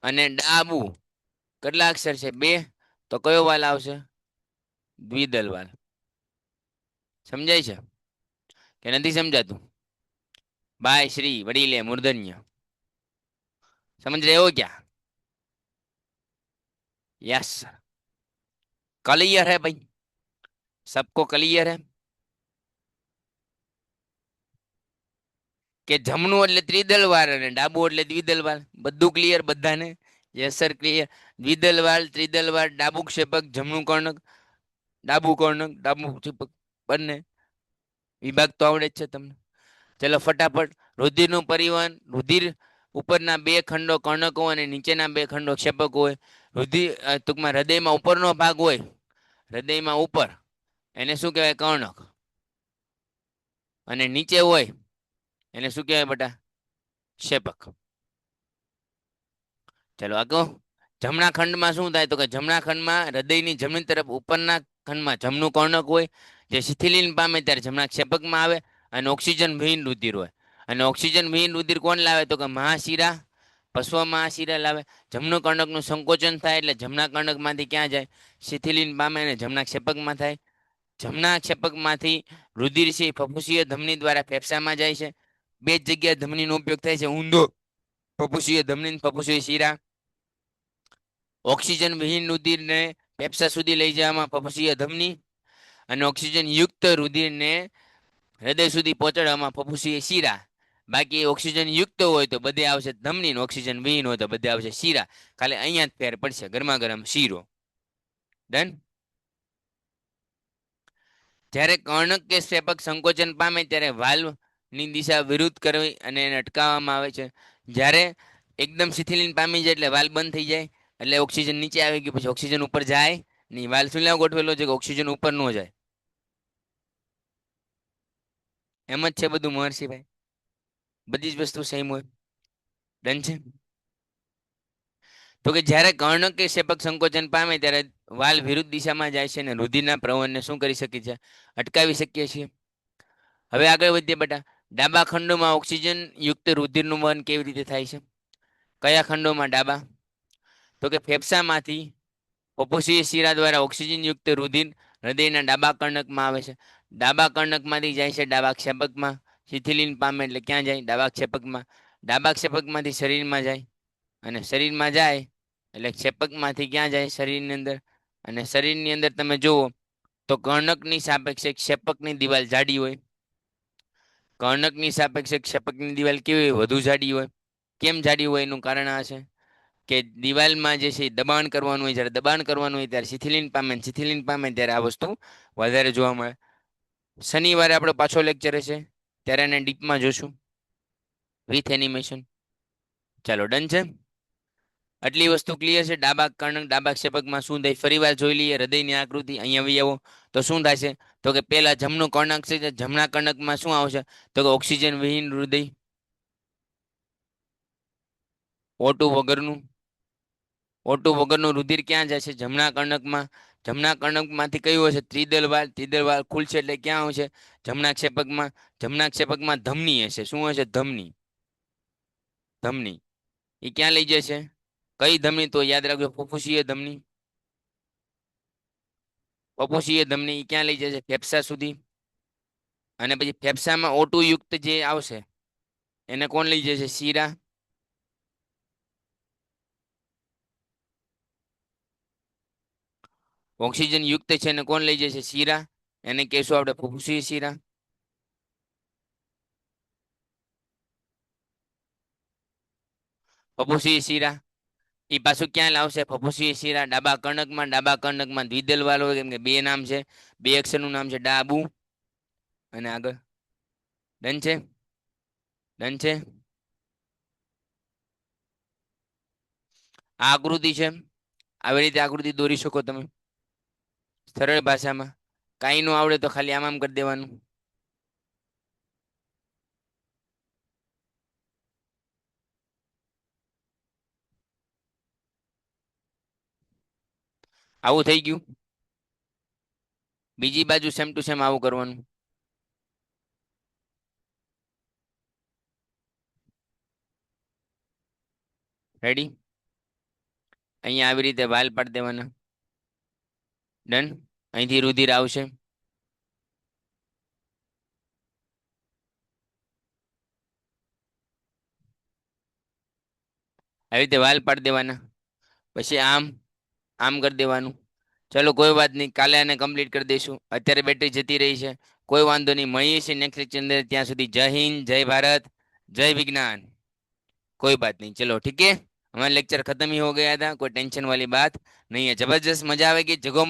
અને ડાબુ કેટલા અક્ષર છે? 2. તો કયો વાલ આવશે? દ્વિદલવાળ. સમજાય છે કે નથી સમજાતું? બાય શ્રી વડીલે મૂર્ધન્ય. समझ रहे हो क्या? यस, क्लियर है भाई? सबको क्लियर है કે જમણું એટલે ત્રિદલવાળ અને ડાબુ એટલે દ્વિદલવાળ? બધું ક્લિયર બધાને? Yes sir, clear. દ્વિદલવાળ, ત્રિદલવાળ, ડાબુ ક્ષેપક, જમણું કર્ણક, ડાબુ કર્ણક, ડાબુ ક્ષેપક, બંને વિભાગ તો આવડે જ છે તમને. ચલો ફટાફટ. રુધિરનું પરિવહન. રુધિર ઉપરના 2 ખંડો કર્ણકો અને નીચેના 2 ખંડો ક્ષેપકો હોય. રુધિર ટૂંકમાં હૃદયમાં ઉપરનો ભાગ હોય, હૃદયમાં ઉપર, એને શું કહેવાય? કર્ણક. અને નીચે હોય એને શું કહેવાય બેટા? ક્ષેપક. ચલો આગળ. જમણા ખંડમાં શું થાય? તો કે જમણા ખંડમાં હૃદયની જમણી તરફ ઉપરના ખંડમાં જમણું કર્ણક હોય, જે શિથિલીન પામે ત્યારે જમણા ક્ષેપકમાં આવે. અને ઓક્સિજન વિહીન રુધિર હોય. અને ઓક્સિજન વિહીન રુધિર કોણ લાવે? તો કે મહાશિરા, પશ્વ મહાશિરા લાવે. જમણું કર્ણકનું સંકોચન થાય એટલે જમણા કર્ણકમાંથી ક્યાં જાય? શિથિલીન પામે અને જમણા ક્ષેપકમાં થાય. જમણા ક્ષેપકમાંથી રુધિર છે ફફુસીય ધમની દ્વારા ફેફસામાં જાય છે. 2 જ જગ્યાએ ધમનીનો ઉપયોગ થાય છે, ઊંધો ફફુસીય ધમની, ફફુસીય શિરા. ઓક્સિજન વિહીન રુધિરને ફેફસા સુધી લઈ જવામાં ફફુસીય ધમની, અને ઓક્સિજન યુક્ત રુધિરને હૃદય સુધી પહોંચાડવામાં ફફુસીય શિરા. બાકી ઓક્સિજન યુક્ત હોય તો બધે આવશે ધમની, ઓક્સિજન વિહીન હોય તો બધે આવશે શિરા. ખાલી અહીંયા જ ફેર પડશે, ગરમા ગરમ શીરો. ડન. જ્યારે કર્ણક કે ક્ષેપક સંકોચન પામે ત્યારે વાલ્વ ની દિશા વિરુદ્ધ કરવી અને એને અટકાવવામાં આવે છે. જ્યારે એકદમ શિથિલીન પામી જાય એટલે વાલ્વ બંધ થઈ જાય, એટલે ઓક્સિજન નીચે આવી ગયું, પછી ઓક્સિજન ઉપર જાય નહીં. વાલ્વ શું લેવા ગોઠવેલો છે કે ઓક્સિજન ઉપર ન જાય? એમ જ છે બધું મહર્ષિભાઈ, બધી જ વસ્તુ સેમ હોય. ડન છે? તો કે જ્યારે કર્ણક કે ક્ષેપક સંકોચન પામે ત્યારે વાલ્વ વિરુદ્ધ દિશામાં જાય છે અને રુધિરના પ્રવહનને શું કરી શકીએ છીએ? અટકાવી શકીએ છીએ. હવે આગળ વધીએ બેટા. ડાબા ખંડોમાં ઓક્સિજન યુક્ત રુધિરનું વહન કેવી રીતે થાય છે? કયા ખંડોમાં ડાબા? તો કે ફેફસામાંથી ફફુસીય શિરા દ્વારા ઓક્સિજન યુક્ત રુધિર હૃદયના ડાબા કર્ણકમાં આવે છે. ડાબા કર્ણકમાંથી જાય છે ડાબા ક્ષેપકમાં. શિથિલીન પામે એટલે ક્યાં જાય? ડાબા ક્ષેપકમાં. ડાબા ક્ષેપકમાંથી શરીરમાં જાય, અને શરીરમાં જાય એટલે ક્ષેપકમાંથી ક્યાં જાય? શરીરની અંદર. અને શરીરની અંદર તમે જુઓ તો કર્ણકની સાપેક્ષે ક્ષેપકની દિવાલ જાડી હોય, કર્ણકની સાપેક્ષે ક્ષેપકની દિવાલ કેવી હોય? વધુ જાડી હોય. કેમ જાડી હોય? એનું કારણ આ છે કે દિવાલમાં જે છે દબાણ કરવાનું હોય, જ્યારે દબાણ કરવાનું હોય ત્યારે શિથિલીન પામે, શિથિલીન પામે ત્યારે આ વસ્તુ વધારે જોવા મળે. શનિવારે આપણો પાછો લેક્ચર હશે, ત્યારે એને ડીપમાં જોશું વિથ એનિમેશન. ચાલો ડન છે? આટલી વસ્તુ ક્લિયર છે. ડાબા કર્ણક ડાબા ક્ષેપકમાં શું થાય ફરીવાર જોઈ લઈએ. હૃદયની આકૃતિ અહીંયા આવી આવો તો શું થશે તો કે પેલા જમણું કર્ણક છે. જમણા કર્ણકમાં શું આવશે તો કે ઓક્સિજન વિહીન હૃદય, O2 વગરનું. O2 વગરનું રુધિર ક્યાં જશે જમણા કર્ણકમાં. જમણા કર્ણકમાંથી કયું હશે ત્રિદલ વાલ. ત્રિદલ વાલ ખુલશે એટલે ક્યાં આવશે જમણા ક્ષેપકમાં. જમણા ક્ષેપકમાં ધમની હશે. શું હશે ધમની. ધમની એ ક્યાં લઈ જશે કઈ ધમની તો યાદ રાખજો ફુફુસીય ધમની. ફુફુસીય ધમની એ ક્યાં લઈ જશે ફેફસા સુધી. અને પછી ફેફસામાં O2 યુક્ત જે આવશે એને કોણ લઈ જશે શીરા. ઓક્સિજન યુક્ત છે એને કોણ લઈ જશે શીરા. એને કહેશું આપણે ફુફુસીય શીરા. ફફુસીય શીરા એ પાછું ક્યાં લાવશે ફફુસીય શીરા ડાબા કર્ણકમાં. ડાબા કર્ણકમાં દ્વિદલ વાલ હોય કેમ કે બે નામ છે. બે અક્ષરનું નામ છે ડાબુ અને આગળ ડન છે. ડન છે. આ આકૃતિ છે. આવી રીતે આકૃતિ દોરી શકો તમે સરળ ભાષામાં. કાંઈ ન આવડે તો ખાલી આમ કરી દેવાનું. આવું થઈ ગયું. બીજી બાજુ સેમ ટુ સેમ આવું કરવાનું. રેડી. અહીંયા આવી રીતે વાલ પાડી દેવાના. ડન. અહીંથી રુધિર આવશે. આવી રીતે વાલ પાડી દેવાના. પછી આમ આમ કરી દેવાનું. ચલો કોઈ વાત નહીં કાલે આને કમ્પ્લીટ કરી દઈશું. અત્યારે બેટરી જતી રહી છે કોઈ વાંધો નહીં. મળીએ છીએ નેક્સ્ટ લેક્ચર અંદર. ત્યાં સુધી જય હિન્દ, જય ભારત, જય વિज्ञान. कोई बात नहीं चलो ठीक है. हमारा लेक्चर खत्म ही हो गया था. कोई टेंशन वाली बात नहीं है. जबरदस्त मजा आवेगी. जगो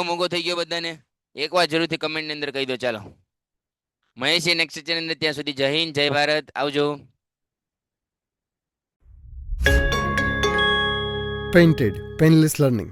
मोगो થઈ ગયો બધાને. એકવાર જરૂરથી કમેન્ટ ની અંદર કહી દો. ચાલો મળીએ છીએ નેક્સ્ટ લેક્ચર અંદર. ત્યાં સુધી જય હિન્દ, જય ભારત. આવજો. Painted Painless Learning.